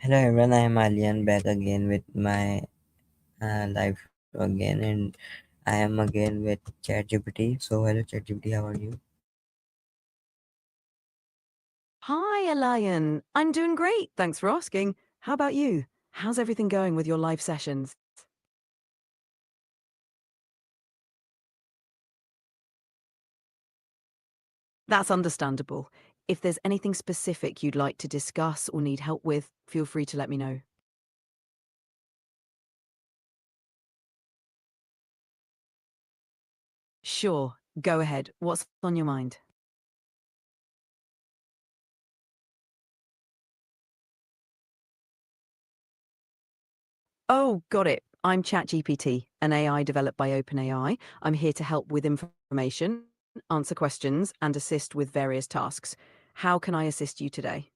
Hello everyone, I am Alyan back again with my live show again, and I am again with Chatgpt. So hello Chatgpt, how are you? Hi, Alyan. I'm doing great. Thanks for asking. How about you? How's everything going with your live sessions? That's understandable. If there's anything specific you'd like to discuss or need help with, feel free to let me know. Sure, go ahead. What's on your mind? Oh, got it. I'm ChatGPT, an AI developed by OpenAI. I'm here to help with information, answer questions, and assist with various tasks. How can I assist you today?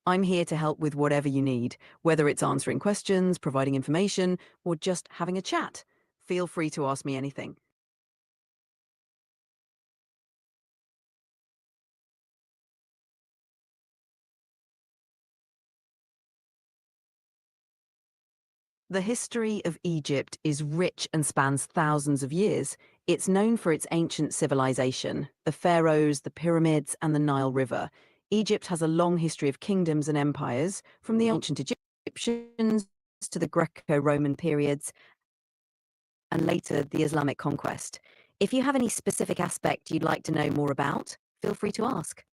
I'm here to help with whatever you need, whether it's answering questions, providing information, or just having a chat. Feel free to ask me anything. The history of Egypt is rich and spans thousands of years. It's known for its ancient civilization, the pharaohs, the pyramids, and the Nile River. Egypt has a long history of kingdoms and empires, from the ancient Egyptians to the Greco-Roman periods, and later the Islamic conquest. If you have any specific aspect you'd like to know more about, feel free to ask.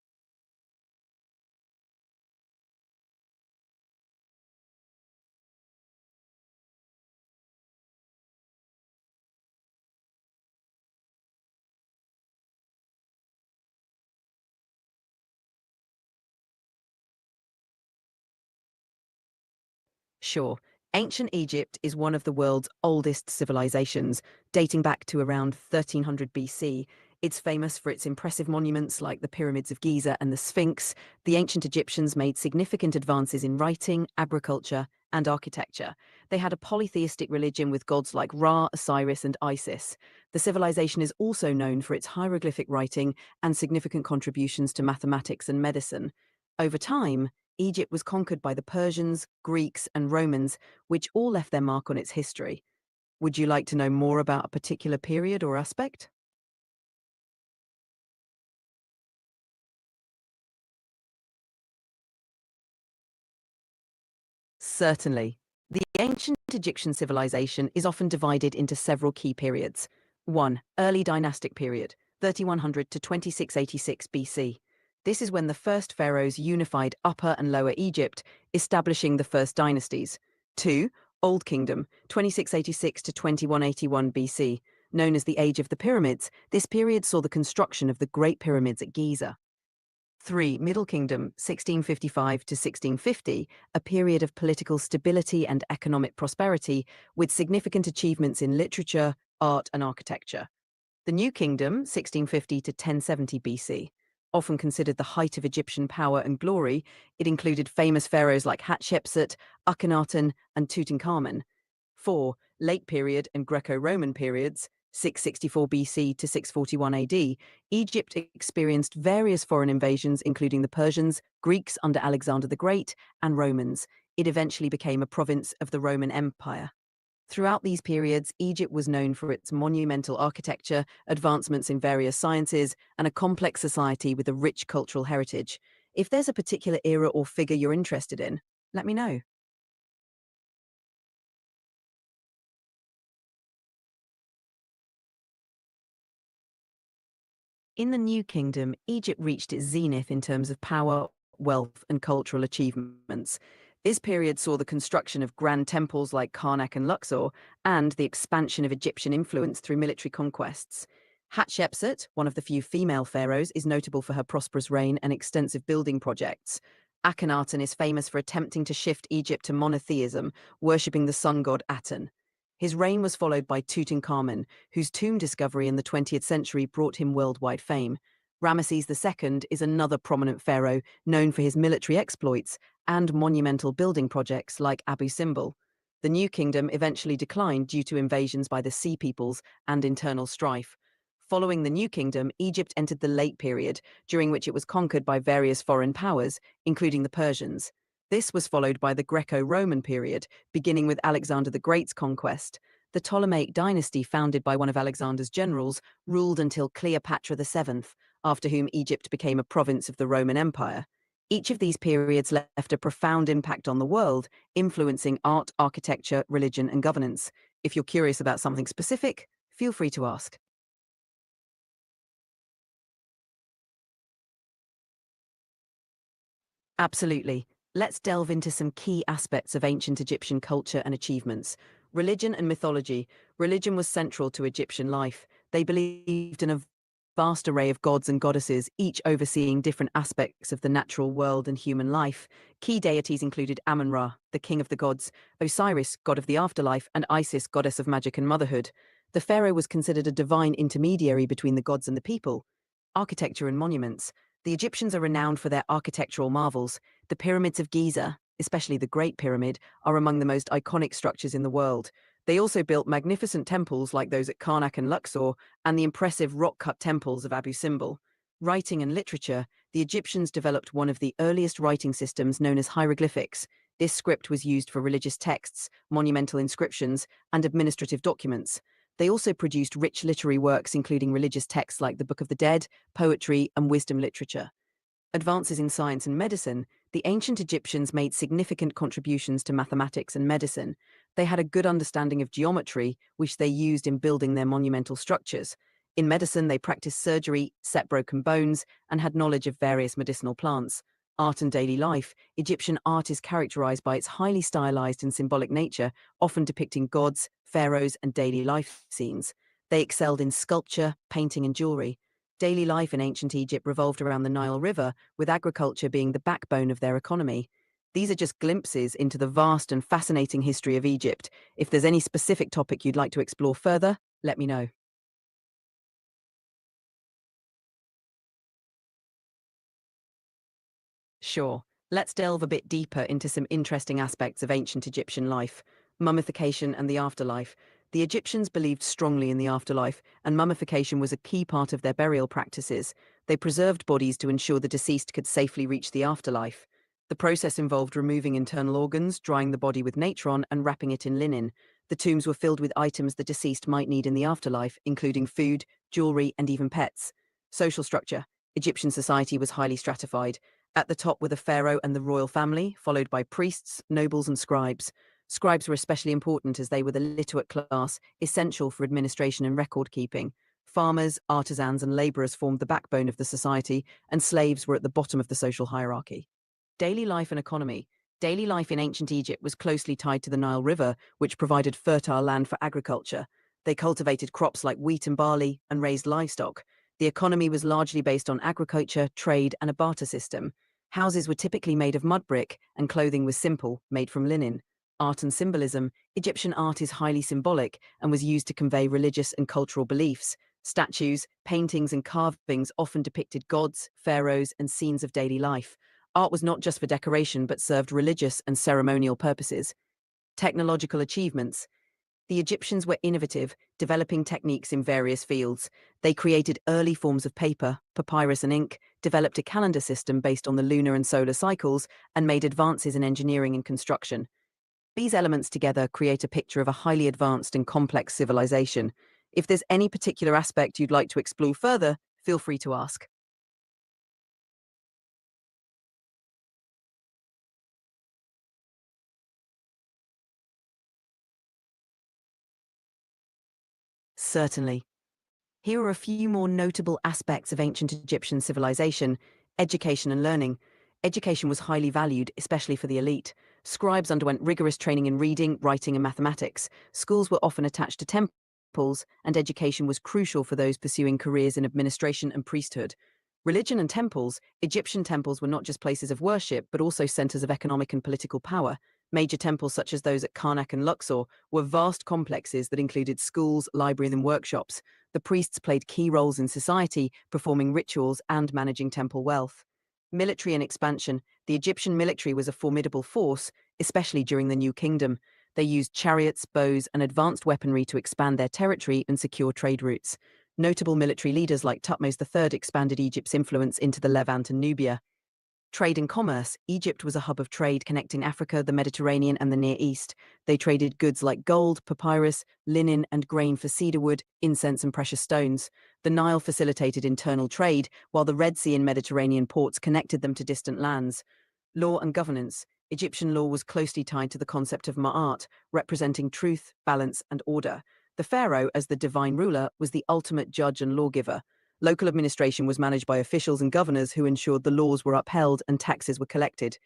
Sure. Ancient Egypt is one of the world's oldest civilizations, dating back to around 1300 BC. It's famous for its impressive monuments like the pyramids of Giza and the Sphinx. The ancient Egyptians made significant advances in writing, agriculture, and architecture. They had a polytheistic religion with gods like Ra, Osiris, and Isis. The civilization is also known for its hieroglyphic writing and significant contributions to mathematics and medicine. Over time, Egypt was conquered by the Persians, Greeks, and Romans, which all left their mark on its history. Would you like to know more about a particular period or aspect? Certainly. The ancient Egyptian civilization is often divided into several key periods. 1. Early dynastic period, 3100 to 2686 BC. This is when the first pharaohs unified Upper and Lower Egypt, establishing the first dynasties. 2. Old Kingdom, 2686 to 2181 BC. Known as the Age of the Pyramids, this period saw the construction of the Great Pyramids at Giza. 3. Middle Kingdom, 1655 to 1650, a period of political stability and economic prosperity, with significant achievements in literature, art, and architecture. The New Kingdom, 1650 to 1070 BC. Often considered the height of Egyptian power and glory, it included famous pharaohs like Hatshepsut, Akhenaten, and Tutankhamun. 4. Late Period and Greco-Roman periods, 664 BC to 641 AD, Egypt experienced various foreign invasions, including the Persians, Greeks under Alexander the Great, and Romans. It eventually became a province of the Roman Empire. Throughout these periods, Egypt was known for its monumental architecture, advancements in various sciences, and a complex society with a rich cultural heritage. If there's a particular era or figure you're interested in, let me know. In the New Kingdom, Egypt reached its zenith in terms of power, wealth, and cultural achievements. This period saw the construction of grand temples like Karnak and Luxor, and the expansion of Egyptian influence through military conquests. Hatshepsut, one of the few female pharaohs, is notable for her prosperous reign and extensive building projects. Akhenaten is famous for attempting to shift Egypt to monotheism, worshipping the sun god Aten. His reign was followed by Tutankhamun, whose tomb discovery in the 20th century brought him worldwide fame. Ramesses II is another prominent pharaoh known for his military exploits and monumental building projects like Abu Simbel. The New Kingdom eventually declined due to invasions by the Sea Peoples and internal strife. Following the New Kingdom, Egypt entered the Late Period, during which it was conquered by various foreign powers, including the Persians. This was followed by the Greco-Roman period, beginning with Alexander the Great's conquest. The Ptolemaic dynasty, founded by one of Alexander's generals, ruled until Cleopatra VII, after whom Egypt became a province of the Roman Empire. Each of these periods left a profound impact on the world, influencing art, architecture, religion, and governance. If you're curious about something specific, feel free to ask. Absolutely. Let's delve into some key aspects of ancient Egyptian culture and achievements. Religion and mythology. Religion was central to Egyptian life. They believed in a vast array of gods and goddesses, each overseeing different aspects of the natural world and human life. Key deities included Amun-Ra, the king of the gods, Osiris, god of the afterlife, and Isis, goddess of magic and motherhood. The pharaoh was considered a divine intermediary between the gods and the people. Architecture and monuments. The Egyptians are renowned for their architectural marvels. The pyramids of Giza, especially the Great Pyramid, are among the most iconic structures in the world. They also built magnificent temples like those at Karnak and Luxor, and the impressive rock-cut temples of Abu Simbel. Writing and literature. The Egyptians developed one of the earliest writing systems known as hieroglyphics. This script was used for religious texts, monumental inscriptions, and administrative documents. They also produced rich literary works including religious texts like the Book of the Dead, poetry, and wisdom literature. Advances in science and medicine. The ancient Egyptians made significant contributions to mathematics and medicine. They had a good understanding of geometry, which they used in building their monumental structures. In medicine, they practiced surgery, set broken bones, and had knowledge of various medicinal plants. Art and daily life. Egyptian art is characterized by its highly stylized and symbolic nature, often depicting gods, pharaohs, and daily life scenes. They excelled in sculpture, painting, and jewelry. Daily life in ancient Egypt revolved around the Nile River, with agriculture being the backbone of their economy. These are just glimpses into the vast and fascinating history of Egypt. If there's any specific topic you'd like to explore further, let me know. Sure. Let's delve a bit deeper into some interesting aspects of ancient Egyptian life. Mummification and the afterlife. The Egyptians believed strongly in the afterlife, and mummification was a key part of their burial practices. They preserved bodies to ensure the deceased could safely reach the afterlife. The process involved removing internal organs, drying the body with natron, and wrapping it in linen. The tombs were filled with items the deceased might need in the afterlife, including food, jewelry, and even pets. Social structure. Egyptian society was highly stratified. At the top were the pharaoh and the royal family, followed by priests, nobles, and scribes. Scribes were especially important as they were the literate class, essential for administration and record keeping. Farmers, artisans, and laborers formed the backbone of the society, and slaves were at the bottom of the social hierarchy. Daily life and economy. Daily life in ancient Egypt was closely tied to the Nile River, which provided fertile land for agriculture. They cultivated crops like wheat and barley and raised livestock. The economy was largely based on agriculture, trade, and a barter system. Houses were typically made of mud brick, and clothing was simple, made from linen. Art and symbolism. Egyptian art is highly symbolic and was used to convey religious and cultural beliefs. Statues, paintings, and carvings often depicted gods, pharaohs, and scenes of daily life. Art was not just for decoration but served religious and ceremonial purposes. Technological achievements. The Egyptians were innovative, developing techniques in various fields. They created early forms of paper, papyrus and ink, developed a calendar system based on the lunar and solar cycles, and made advances in engineering and construction. These elements together create a picture of a highly advanced and complex civilization. If there's any particular aspect you'd like to explore further, feel free to ask. Certainly. Here are a few more notable aspects of ancient Egyptian civilization: education and learning. Education was highly valued, especially for the elite. Scribes underwent rigorous training in reading, writing, and mathematics. Schools were often attached to temples, and education was crucial for those pursuing careers in administration and priesthood. Religion and temples. Egyptian temples were not just places of worship, but also centers of economic and political power. Major temples such as those at Karnak and Luxor were vast complexes that included schools, libraries, and workshops. The priests played key roles in society, performing rituals and managing temple wealth. Military and expansion. The Egyptian military was a formidable force, especially during the New Kingdom. They used chariots, bows, and advanced weaponry to expand their territory and secure trade routes. Notable military leaders like Thutmose III expanded Egypt's influence into the Levant and Nubia. Trade and commerce. Egypt was a hub of trade connecting Africa, the Mediterranean, and the Near East. They traded goods like gold, papyrus, linen, and grain for cedar wood, incense, and precious stones. The Nile facilitated internal trade, while the Red Sea and Mediterranean ports connected them to distant lands. Law and governance. Egyptian law was closely tied to the concept of ma'at, representing truth, balance, and order. The pharaoh, as the divine ruler, was the ultimate judge and lawgiver. Local administration was managed by officials and governors who ensured the laws were upheld and taxes were collected.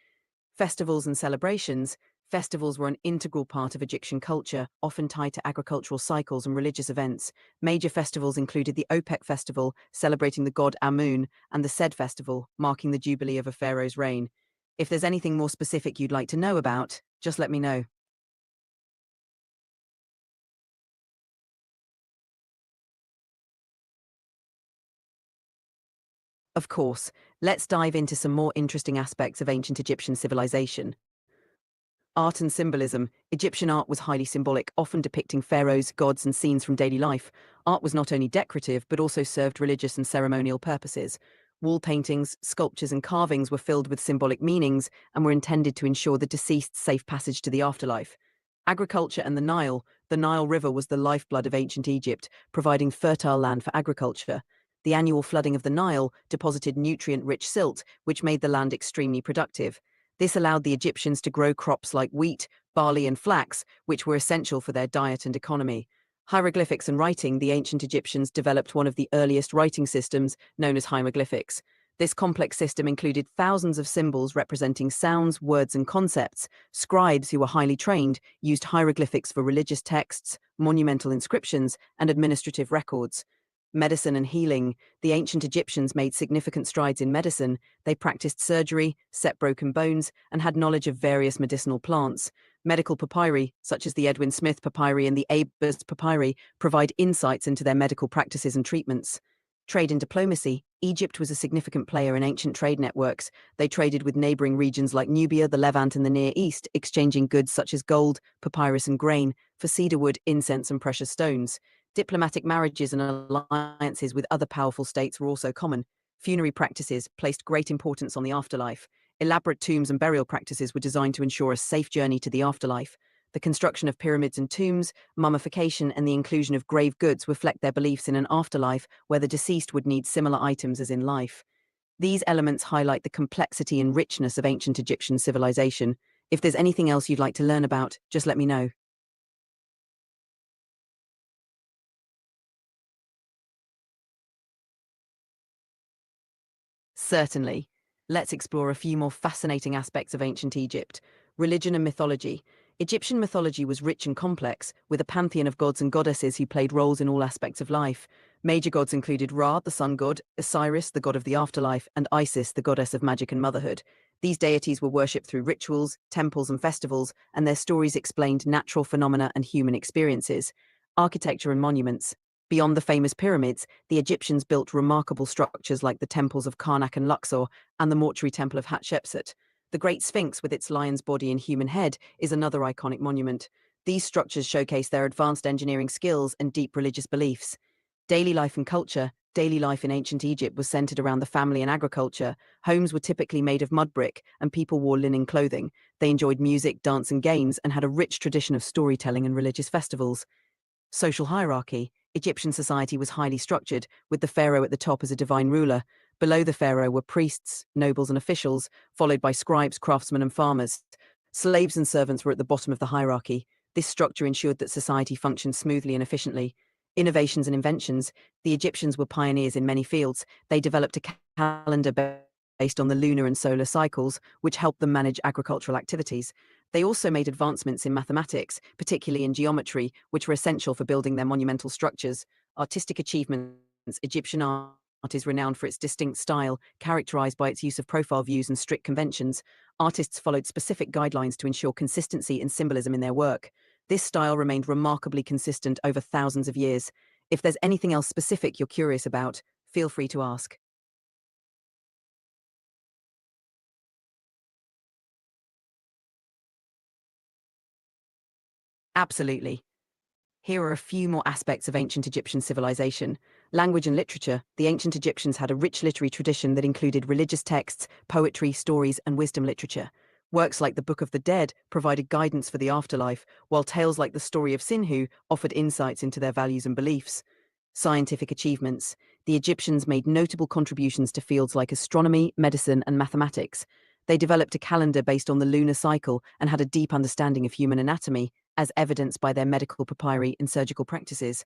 Festivals and celebrations. Festivals were an integral part of Egyptian culture, often tied to agricultural cycles and religious events. Major festivals included the Opec festival, celebrating the god Amun, and the Sed festival, marking the jubilee of a pharaoh's reign. If there's anything more specific you'd like to know about, just let me know. Of course, let's dive into some more interesting aspects of ancient Egyptian civilization. Art and symbolism. Egyptian art was highly symbolic, often depicting pharaohs, gods, and scenes from daily life. Art was not only decorative, but also served religious and ceremonial purposes. Wall paintings, sculptures, and carvings were filled with symbolic meanings and were intended to ensure the deceased's safe passage to the afterlife. Agriculture and the Nile. The Nile River was the lifeblood of ancient Egypt, providing fertile land for agriculture. The annual flooding of the Nile deposited nutrient-rich silt, which made the land extremely productive. This allowed the Egyptians to grow crops like wheat, barley, and flax, which were essential for their diet and economy. Hieroglyphics and writing. The ancient Egyptians developed one of the earliest writing systems, known as hieroglyphics. This complex system included thousands of symbols representing sounds, words, and concepts. Scribes, who were highly trained, used hieroglyphics for religious texts, monumental inscriptions, and administrative records. Medicine and healing. The ancient Egyptians made significant strides in medicine. They practiced surgery, set broken bones, and had knowledge of various medicinal plants. Medical papyri, such as the Edwin Smith papyri and the Abers papyri, provide insights into their medical practices and treatments. Trade and diplomacy. Egypt was a significant player in ancient trade networks. They traded with neighboring regions like Nubia, the Levant, and the Near East, exchanging goods such as gold, papyrus, and grain for cedar wood, incense, and precious stones. Diplomatic marriages and alliances with other powerful states were also common. Funerary practices placed great importance on the afterlife. Elaborate tombs and burial practices were designed to ensure a safe journey to the afterlife. The construction of pyramids and tombs, mummification, and the inclusion of grave goods reflect their beliefs in an afterlife where the deceased would need similar items as in life. These elements highlight the complexity and richness of ancient Egyptian civilization. If there's anything else you'd like to learn about, just let me know. Certainly. Let's explore a few more fascinating aspects of ancient Egypt. Religion and mythology. Egyptian mythology was rich and complex, with a pantheon of gods and goddesses who played roles in all aspects of life. Major gods included Ra, the sun god, Osiris, the god of the afterlife, and Isis, the goddess of magic and motherhood. These deities were worshipped through rituals, temples, and festivals, and their stories explained natural phenomena and human experiences. Architecture and monuments. Beyond the famous pyramids, the Egyptians built remarkable structures like the temples of Karnak and Luxor and the mortuary temple of Hatshepsut. The Great Sphinx, with its lion's body and human head, is another iconic monument. These structures showcase their advanced engineering skills and deep religious beliefs. Daily life and culture. Daily life in ancient Egypt was centered around the family and agriculture. Homes were typically made of mud brick, and people wore linen clothing. They enjoyed music, dance, and games, and had a rich tradition of storytelling and religious festivals. Social hierarchy. Egyptian society was highly structured, with the pharaoh at the top as a divine ruler. Below the pharaoh were priests, nobles, and officials, followed by scribes, craftsmen, and farmers. Slaves and servants were at the bottom of the hierarchy. This structure ensured that society functioned smoothly and efficiently. Innovations and inventions. The Egyptians were pioneers in many fields. They developed a calendar based on the lunar and solar cycles, which helped them manage agricultural activities. They also made advancements in mathematics, particularly in geometry, which were essential for building their monumental structures. Artistic achievements. Egyptian art is renowned for its distinct style, characterized by its use of profile views and strict conventions. Artists followed specific guidelines to ensure consistency and symbolism in their work. This style remained remarkably consistent over thousands of years. If there's anything else specific you're curious about, feel free to ask. Absolutely. Here are a few more aspects of ancient Egyptian civilization. Language and literature. The ancient Egyptians had a rich literary tradition that included religious texts, poetry, stories, and wisdom literature. Works like the Book of the Dead provided guidance for the afterlife, while tales like the story of Sinhu offered insights into their values and beliefs. Scientific achievements. The Egyptians made notable contributions to fields like astronomy, medicine, and mathematics. They developed a calendar based on the lunar cycle and had a deep understanding of human anatomy, as evidenced by their medical papyri and surgical practices.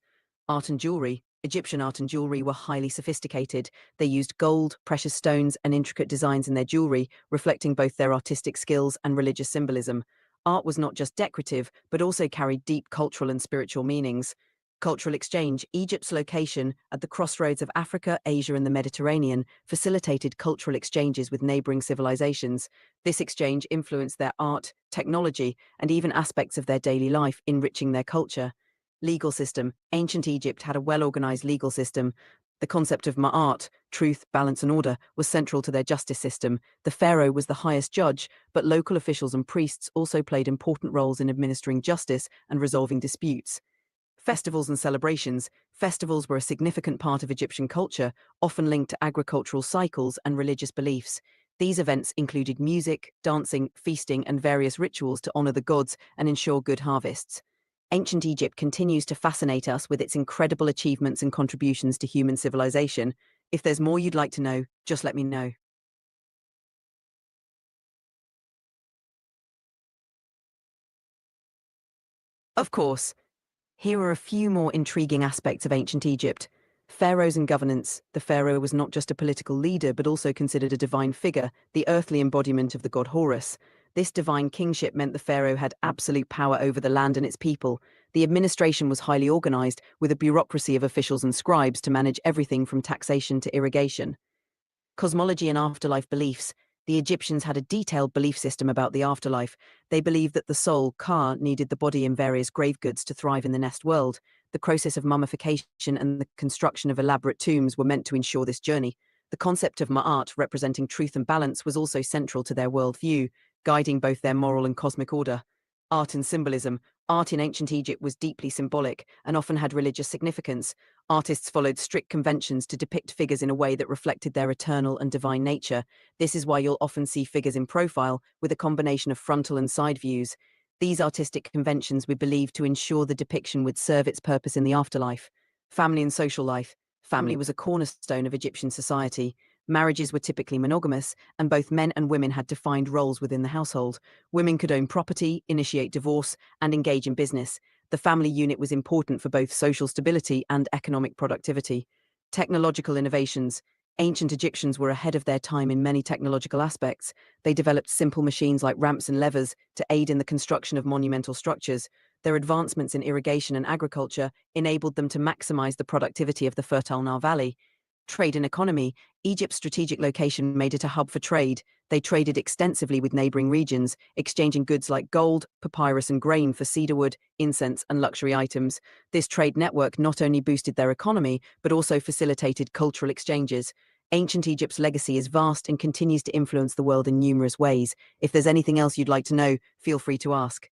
Art and jewelry. Egyptian art and jewelry were highly sophisticated. They used gold, precious stones, and intricate designs in their jewelry, reflecting both their artistic skills and religious symbolism. Art was not just decorative, but also carried deep cultural and spiritual meanings. Cultural exchange. Egypt's location at the crossroads of Africa, Asia, and the Mediterranean facilitated cultural exchanges with neighboring civilizations. This exchange influenced their art, technology, and even aspects of their daily life, enriching their culture. Legal system. Ancient Egypt had a well-organized legal system. The concept of ma'at, truth, balance, and order, was central to their justice system. The pharaoh was the highest judge, but local officials and priests also played important roles in administering justice and resolving disputes. Festivals and celebrations. Festivals were a significant part of Egyptian culture, often linked to agricultural cycles and religious beliefs. These events included music, dancing, feasting, and various rituals to honor the gods and ensure good harvests. Ancient Egypt continues to fascinate us with its incredible achievements and contributions to human civilization. If there's more you'd like to know, just let me know. Of course. Here are a few more intriguing aspects of ancient Egypt. Pharaohs and governance. The pharaoh was not just a political leader, but also considered a divine figure, the earthly embodiment of the god Horus. This divine kingship meant the pharaoh had absolute power over the land and its people. The administration was highly organized, with a bureaucracy of officials and scribes to manage everything from taxation to irrigation. Cosmology and afterlife beliefs. The Egyptians had a detailed belief system about the afterlife. They believed that the soul, Ka, needed the body and various grave goods to thrive in the next world. The process of mummification and the construction of elaborate tombs were meant to ensure this journey. The concept of Ma'at, representing truth and balance, was also central to their worldview, guiding both their moral and cosmic order. Art and symbolism. Art in ancient Egypt was deeply symbolic and often had religious significance. Artists followed strict conventions to depict figures in a way that reflected their eternal and divine nature. This is why you'll often see figures in profile with a combination of frontal and side views. These artistic conventions were believed to ensure the depiction would serve its purpose in the afterlife. Family and social life. Family was a cornerstone of Egyptian society. Marriages were typically monogamous, and both men and women had defined roles within the household. Women could own property, initiate divorce, and engage in business. The family unit was important for both social stability and economic productivity. Technological innovations. Ancient Egyptians were ahead of their time in many technological aspects. They developed simple machines like ramps and levers to aid in the construction of monumental structures. Their advancements in irrigation and agriculture enabled them to maximize the productivity of the fertile Nile Valley. Trade and economy. Egypt's strategic location made it a hub for trade. They traded extensively with neighboring regions, exchanging goods like gold, papyrus, and grain for cedarwood, incense, and luxury items. This trade network not only boosted their economy, but also facilitated cultural exchanges. Ancient Egypt's legacy is vast and continues to influence the world in numerous ways. If there's anything else you'd like to know, feel free to ask.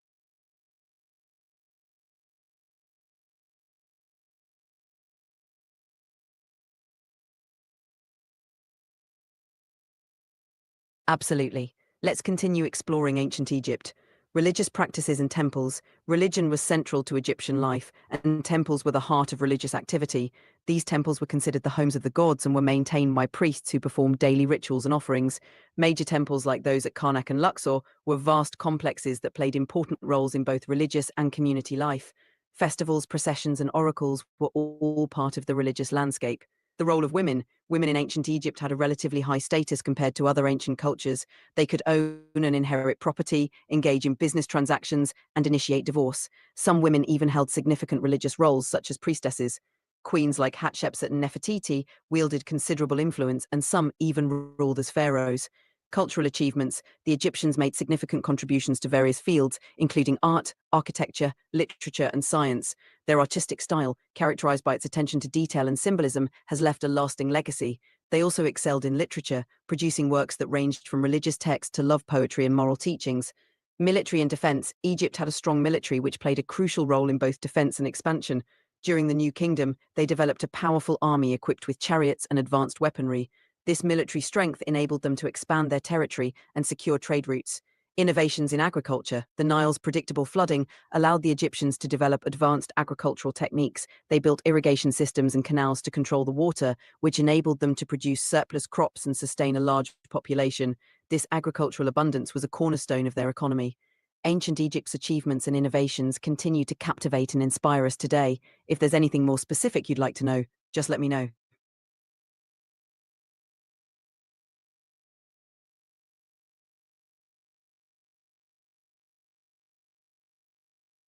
Absolutely. Let's continue exploring ancient Egypt. Religious practices and temples. Religion was central to Egyptian life, and temples were the heart of religious activity. These temples were considered the homes of the gods and were maintained by priests who performed daily rituals and offerings. Major temples like those at Karnak and Luxor were vast complexes that played important roles in both religious and community life. Festivals, processions, and oracles were all part of the religious landscape. The role of women. Women in ancient Egypt had a relatively high status compared to other ancient cultures. They could own and inherit property, engage in business transactions, and initiate divorce. Some women even held significant religious roles, such as priestesses. Queens like Hatshepsut and Nefertiti wielded considerable influence, and some even ruled as pharaohs. Cultural achievements. The Egyptians made significant contributions to various fields, including art, architecture, literature, and science. Their artistic style, characterized by its attention to detail and symbolism, has left a lasting legacy. They also excelled in literature, producing works that ranged from religious texts to love poetry and moral teachings. Military and defense. Egypt had a strong military which played a crucial role in both defense and expansion. During the New Kingdom, they developed a powerful army equipped with chariots and advanced weaponry. This military strength enabled them to expand their territory and secure trade routes. Innovations in agriculture. The Nile's predictable flooding allowed the Egyptians to develop advanced agricultural techniques. They built irrigation systems and canals to control the water, which enabled them to produce surplus crops and sustain a large population. This agricultural abundance was a cornerstone of their economy. Ancient Egypt's achievements and innovations continue to captivate and inspire us today. If there's anything more specific you'd like to know, just let me know.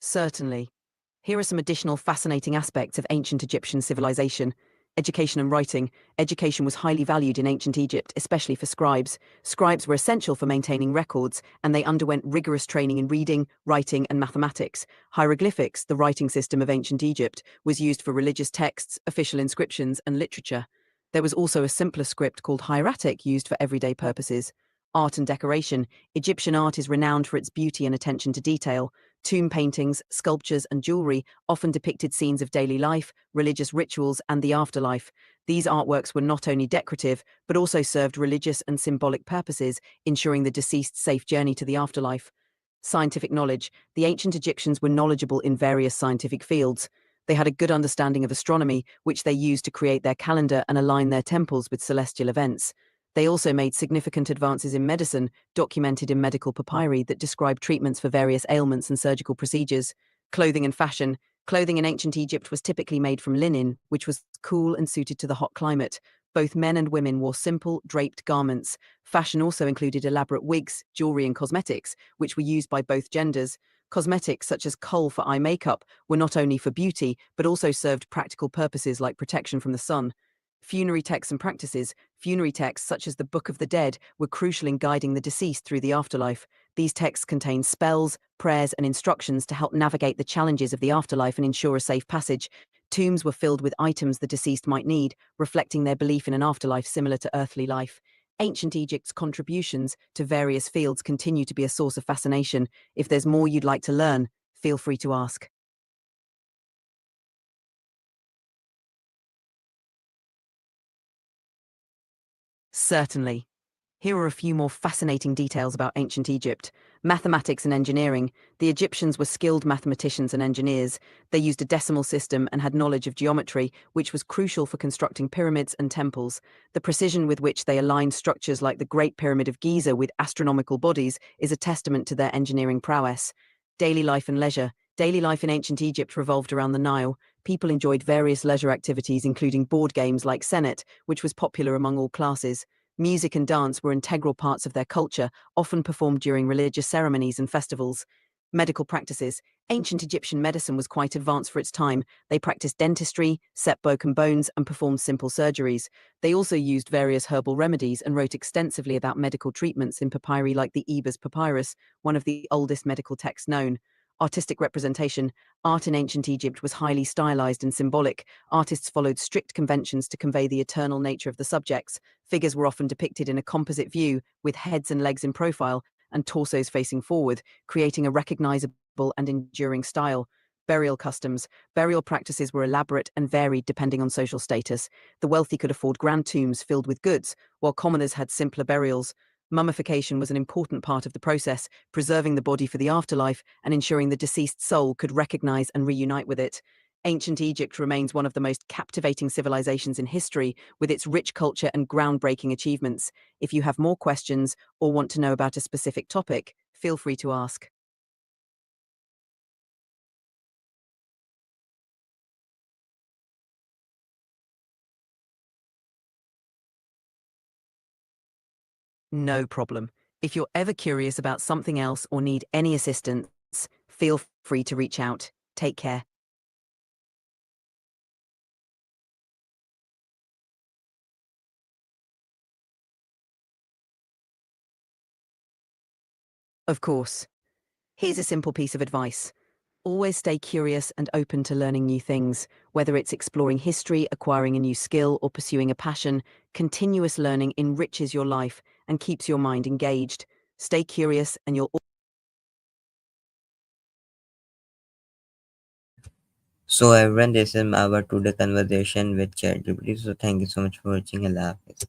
Certainly. Here are some additional fascinating aspects of ancient Egyptian civilization. Education and writing. Education was highly valued in ancient Egypt, especially for scribes. Scribes were essential for maintaining records, and they underwent rigorous training in reading, writing, and mathematics. Hieroglyphics, the writing system of ancient Egypt, was used for religious texts, official inscriptions, and literature. There was also a simpler script called hieratic used for everyday purposes. Art and decoration. Egyptian art is renowned for its beauty and attention to detail. Tomb paintings, sculptures, and jewelry often depicted scenes of daily life, religious rituals, and the afterlife. These artworks were not only decorative, but also served religious and symbolic purposes, ensuring the deceased's safe journey to the afterlife. Scientific knowledge. The ancient Egyptians were knowledgeable in various scientific fields. They had a good understanding of astronomy, which they used to create their calendar and align their temples with celestial events. They also made significant advances in medicine, documented in medical papyri that describe treatments for various ailments and surgical procedures. Clothing and fashion. Clothing in ancient Egypt was typically made from linen, which was cool and suited to the hot climate. Both men and women wore simple, draped garments. Fashion also included elaborate wigs, jewelry, and cosmetics, which were used by both genders. Cosmetics such as kohl for eye makeup were not only for beauty, but also served practical purposes like protection from the sun. Funerary texts and practices. Funerary texts such as the Book of the Dead were crucial in guiding the deceased through the afterlife. These texts contain spells, prayers, and instructions to help navigate the challenges of the afterlife and ensure a safe passage. Tombs were filled with items the deceased might need, reflecting their belief in an afterlife similar to earthly life. Ancient Egypt's contributions to various fields continue to be a source of fascination. If there's more you'd like to learn, feel free to ask. Certainly. Here are a few more fascinating details about ancient Egypt. Mathematics and engineering. The Egyptians were skilled mathematicians and engineers. They used a decimal system and had knowledge of geometry, which was crucial for constructing pyramids and temples. The precision with which they aligned structures like the Great Pyramid of Giza with astronomical bodies is a testament to their engineering prowess. Daily life and leisure. Daily life in ancient Egypt revolved around the Nile. People enjoyed various leisure activities, including board games like Senet, which was popular among all classes. Music and dance were integral parts of their culture, often performed during religious ceremonies and festivals. Medical practices. Ancient Egyptian medicine was quite advanced for its time. They practiced dentistry, set broken bones, and performed simple surgeries. They also used various herbal remedies and wrote extensively about medical treatments in papyri like the Ebers Papyrus, one of the oldest medical texts known. Artistic representation. Art in ancient Egypt was highly stylized and symbolic. Artists followed strict conventions to convey the eternal nature of the subjects. Figures were often depicted in a composite view, with heads and legs in profile, and torsos facing forward, creating a recognizable and enduring style. Burial customs. Burial practices were elaborate and varied depending on social status. The wealthy could afford grand tombs filled with goods, while commoners had simpler burials. Mummification was an important part of the process, preserving the body for the afterlife and ensuring the deceased soul could recognize and reunite with it. Ancient Egypt remains one of the most captivating civilizations in history, with its rich culture and groundbreaking achievements. If you have more questions or want to know about a specific topic, feel free to ask. No problem. If you're ever curious about something else or need any assistance, feel free to reach out. Take care. Of course. Here's a simple piece of advice. Always stay curious and open to learning new things, whether it's exploring history, acquiring a new skill, or pursuing a passion. Continuous learning enriches your life and keeps your mind engaged. Stay curious and you'll So everyone, this is our today conversation with ChatGPT. So thank you so much for watching. Allah Hafiz.